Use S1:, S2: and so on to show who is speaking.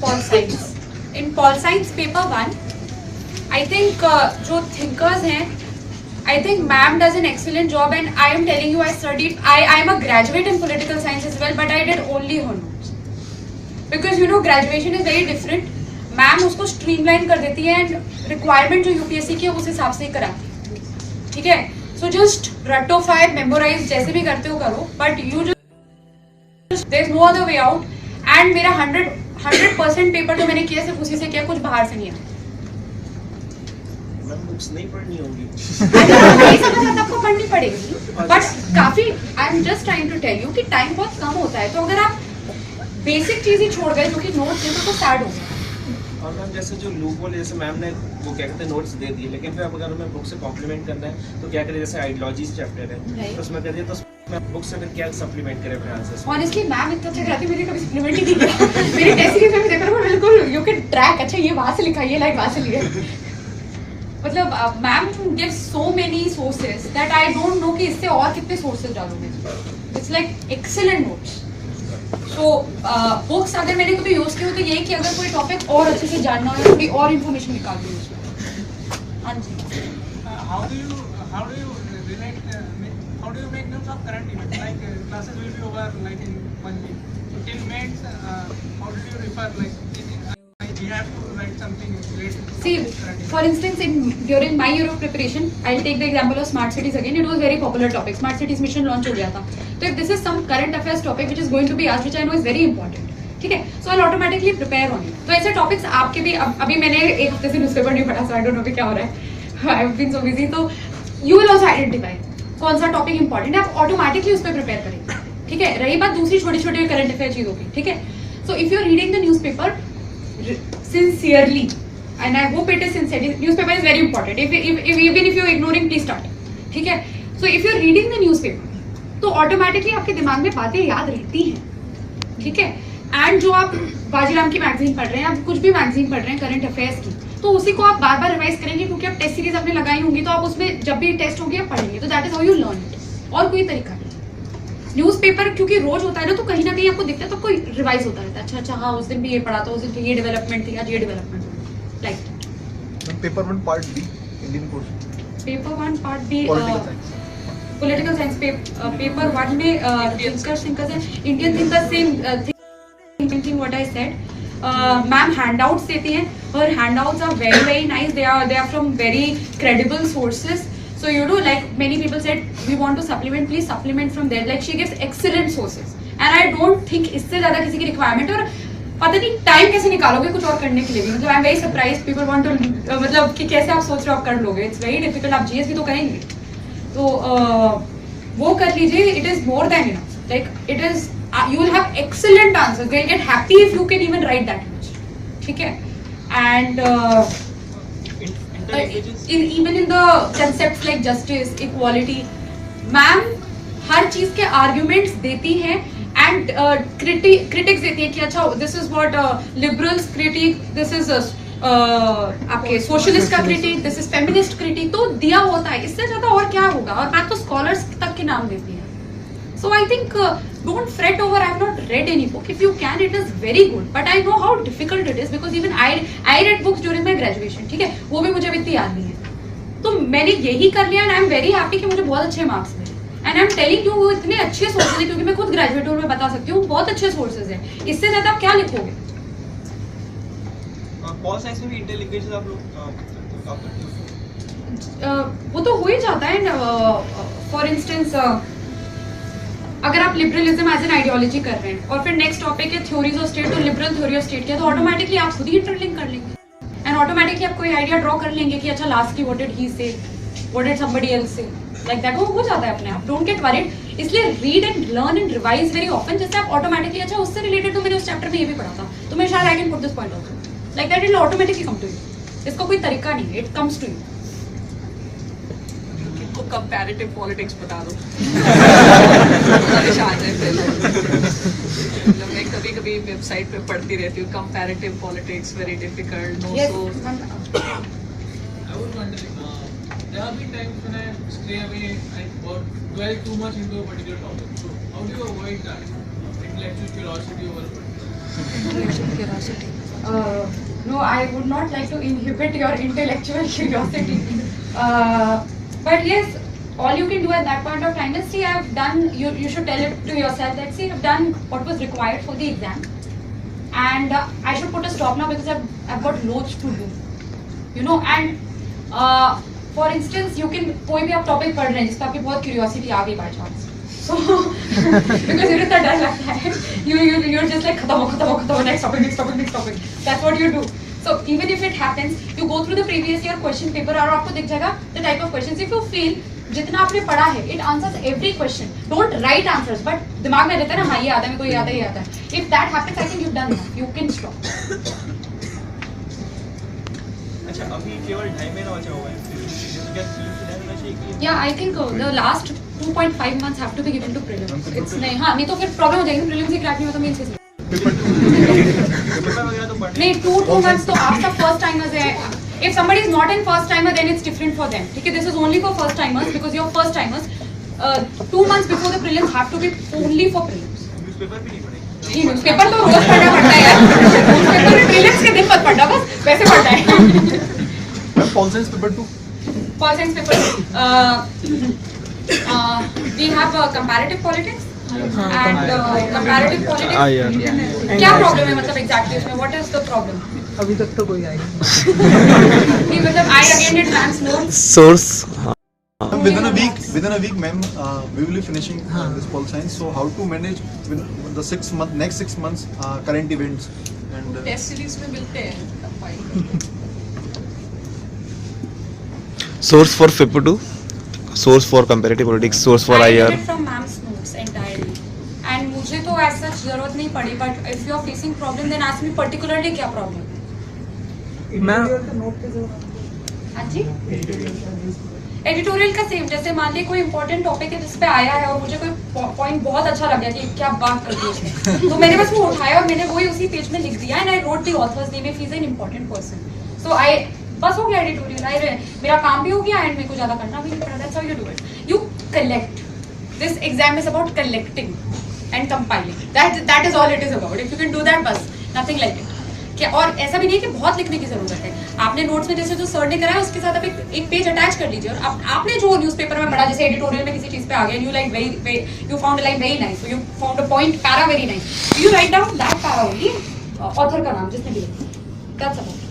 S1: Pol Science. In Pol Science paper 1, I think जो thinkers हैं, I think ma'am does an excellent job, and I am telling you, I studied. I am a graduate in political science as well, but I did only her notes because you know graduation is very different. Ma'am उसको streamline कर देती है and requirement जो UPSC की है उस हिसाब से ही कराती है, ठीक है. सो जस्ट रटोफाई, मेमोराइज, जैसे भी करते हो करो, but you just there is no other way out. And मेरा 100% पेपर जो मैंने किया सिर्फ उसी से किया, कुछ बाहर से नहीं है.
S2: बुक्स नहीं पढ़नी होगी.
S1: नहीं समझ आता आपको पढ़नी पड़ेगी, बट काफी I am just trying to tell you कि टाइम बहुत कम होता है, तो अगर आप बेसिक चीज ही छोड़ गए जो कि नोट्स थे तो सैड हो गया.
S2: और मैम जैसे जो लूप होल, जैसे मैम ने वो क्या कहते हैं नोट्स दे दिए, लेकिन फिर अगर हमें बुक से कॉम्प्लीमेंट करना है तो क्या करें. जैसे आइडियोलॉजीज चैप्टर है तो उसमें कर दिया, तो मैं बुक से फिर क्या सप्लीमेंट करें अपने आंसर्स.
S1: ऑनेस्टली मैम इतना अच्छा कराती है, मैंने कभी सप्लीमेंट ही नहीं किया. मेरी टेस्ट सीरीज में देखो ना, बिल्कुल यू कैन ट्रैक. अच्छा ये वहां से लिखा, ये लाइक वहां से लिया. मतलब ma'am gives so many sources that I don't know कि इससे और कितने सोर्सेज डालूंगे. It's like excellent notes. तो बुक्स अगर मैंने कभी यूज की हो तो यही कि अगर कोई टॉपिक और अच्छे से जानना हो, थोड़ी और इन्फॉर्मेशन निकाल दूँ उसमें. हाँ जी.
S3: How do you relate? How do you make notes of current events? Like classes will be over like in 1 week. So till mains, how do you refer? Like we have to write something related to
S1: See,
S3: current
S1: for instance, during my year of preparation, I'll take the example of smart cities again. It was very popular topic. Smart cities mission launch हो गया था. तो if this is some current affairs topic which is going to be asked, which I know is very important, ठीक है, so I'll automatically prepare on it. तो ऐसे topics आपके भी अभी मैंने एक हफ्ते से न्यूज़पेपर नहीं पढ़ा, so I don't know क्या हो रहा है. I've been so busy. तो you will also identify कौन सा टॉपिक इंपॉर्टेंट है, आप ऑटोमेटिकली उस पर प्रिपेयर करेंगे, ठीक है. रही बात दूसरी छोटी छोटी करंट अफेयर चीजों की, ठीक है. So if you are reading the newspaper sincerely, and I hope it is sincere. Newspaper is very important. If even if you're ignoring, please start. ठीक है. So if you're reading the newspaper, तो automatically आपके दिमाग में बातें याद रहती हैं, ठीक है. एंड जो आप बाजीराम की मैगजीन पढ़ रहे हैं, आप कुछ भी मैगजीन पढ़ रहे हैं करंट अफेयर्स की, तो उसी को आप बार बार रिवाइज करेंगे क्योंकि आप टेस्ट सीरीज आपने लगाई होंगी, तो आप उसमें जब भी टेस्ट होगी आप पढ़ेंगे. तो that is how you learn it, और कोई तरीका नहीं. न्यूज़पेपर क्योंकि रोज होता है ना, तो कहीं ना कहीं आपको दिखता है, तो कोई रिवाइज होता रहता है. अच्छा हाँ उस दिन भी ये पढ़ा था, उस दिन ये डेवलपमेंट थी, आज ये डेवलपमेंट हुई, like.
S4: Paper 1 part B Indian course.
S1: Paper 1 part B political science. Paper 1 में थिंकर्स है, Indian thinkers thinking what I said. Ma'am handouts देती हैं, और handouts are very very nice. They are from very credible sources. So you know, like many people said, we want to supplement. Please supplement from there. Like she gives excellent sources, and I don't think इससे ज़्यादा किसी की requirement. और पता नहीं time कैसे निकालोगे कुछ और करने के लिए भी. मतलब I am very surprise. People want to मतलब कि कैसे आप सोच रहे हो आप कर लोगे. It's very difficult. आप जीएस भी तो करेंगे, तो वो कर लीजिए. It is more than enough. Like it is you will have excellent answers. They will get happy if you can even write that much, ठीक है. And even in the concepts like justice, equality, ma'am हर चीज के arguments देती हैं, and critics देती है कि अच्छा this is what liberals critic, this is आपके सोशलिस्ट का critic, this is feminist critic. तो दिया होता है, इससे ज्यादा और क्या होगा. और मैम तो स्कॉलर्स तक के नाम देती है. So I think don't fret over. I have not read any book. If you can, it is very good. But I know how difficult it is because even I read books during my graduation. ठीक है, वो भी मुझे अभी इतनी याद नहीं है. तो मैंने यही कर लिया, and I am very happy कि मुझे बहुत अच्छे मार्क्स मिले. And I am telling you, वो इतने अच्छे सोर्सेज हैं, क्योंकि मैं खुद ग्रेजुएट हूँ, मैं बता सकती हूँ बहुत अच्छे सोर्सेज हैं. इससे ज्यादा आप क्या लिखोगे.
S2: पॉल साइंस में भी इंटेलिजेंस आप लोग
S1: वो तो हो ही जाता है. फॉर इंस्टेंस अगर आप लिबरलिज्म एज एन आइडियोलॉजी कर रहे हैं और फिर नेक्स्ट टॉपिक है थ्योरीज ऑफ स्टेट, तो लिबरल थ्योरी ऑफ स्टेट किया, तो ऑटोमेटिकली आप खुद ही इंटरलिंक कर लेंगे, एंड ऑटोमेटिकली आप कोई आइडिया ड्रॉ कर लेंगे कि अच्छा लास्ट की what did he say, what did somebody else say, like that. वो हो जाता है अपने आप. Don't get worried. इसलिए read and learn and revise very often, जैसे आप ऑटोमेटिकली अच्छा उससे रिलेटेड तो मैंने उस चैप्टर में ये भी पढ़ा था, तो मैं शायद I can put this point also, like that. It will automatically come to you. इसका कोई तरीका नहीं है, it comes to you.
S5: Comparative politics बता दो. मैं कभी कभी वेबसाइट पे पढ़ती रहती हूँ comparative politics, very difficult, no source.
S3: I was wondering, there have been times when I stray away and dwell too much into a particular topic. So how do you avoid that? Intellectual curiosity over
S5: Intellectual curiosity.
S1: No, I would not like to inhibit your intellectual curiosity. But yes, all you can do at that point of time is see, I've done, you should tell it to yourself that see, I've done what was required for the exam. And I should put a stop now because I've got loads to do. You know, and for instance, you can कोई भी आप topic पढ़ रहे हैं जिसपे आपकी बहुत curiosity आ गई by chance. So because you इतना डर लगता है, you're just like खत्म next topic. That's what you do. So even if it happens, you go through the previous year question paper और आपको दिख जाएगा the type of questions. If you feel जितना आपने पढ़ा है, it answers every question. Don't write answers, but दिमाग में रहता है ना, हाँ ये आता है, मेरे को ये आता है, ये आता है. If that happens, I think you've done enough. You can stop.
S2: अच्छा, अभी केवल 2.5 महीना बचा हुआ है. क्या 3 से होना चाहिए कि
S1: Yeah, I think the last 2.5 months have to be given to prelims. It's नहीं तो फिर problem हो जाएगी. Prelims ही crack नहीं होता means
S2: पेपर वगैरह तो बढ़
S1: नहीं 2 months तो आप सब first timers हैं. If somebody is not in first timer, then it's different for them. Okay, this is only for first timers because you're first timers. 2 months before the prelims have to be only for prelims.
S2: Newspaper भी नहीं पढ़ेंगे.
S1: नहीं newspaper तो रोज पढ़ना पड़ता है यार. Newspaper prelims के दिन मत पढ़ना, बस वैसे पढ़ना है.
S4: Pol Science paper 2.
S1: Pol Science paper. We have comparative politics. And comparative politics. क्या problem है मतलब exactly इसमें? What is the problem?
S6: अभी तक तो कोई आई
S1: नहीं मतलब I again did trans notes.
S7: source
S4: Within a week, ma'am, we will be finishing this Pol Science. So how to manage with the next 6 months current events and
S5: test series में मिलते हैं compile.
S7: source for FIPO2, source for comparative politics, source for
S1: I
S7: IR.
S1: did it from ma'am's notes entirely. And मुझे तो ऐसा जरूरत नहीं पड़ी, but if you are facing problem, then ask me particularly क्या problem.
S6: मैं
S1: हाँ जी. एडिटोरियल का सेम, जैसे मान ली कोई इंपॉर्टेंट टॉपिक है जिस पे आया है और मुझे कोई पॉइंट बहुत अच्छा लग गया कि क्या बात कर दी उसने, तो मैंने बस वो उठाया और मैंने वही उसी पेज में लिख दिया and I wrote the author's name if he is an important person. So I बस हो गया एडिटोरियल. मेरा काम भी हो गया एंड मेरे को ज्यादा करना भी नहीं पड़ा. That's how you do it. You collect. This exam is about collecting and compiling. That is all it is about. If you can do that, बस नथिंग लाइक इट. क्या और ऐसा भी नहीं है कि बहुत लिखने की जरूरत है. आपने नोट्स में जैसे जो सर ने कराया उसके साथ आप एक पेज अटैच कर लीजिए और आपने जो न्यूज़पेपर में पढ़ा, जैसे एडिटोरियल में किसी चीज पे आ गया, you like you found a line very nice, you found a point para very nice, you write down that para only, author का नाम जिसने भी लिखा. That's about.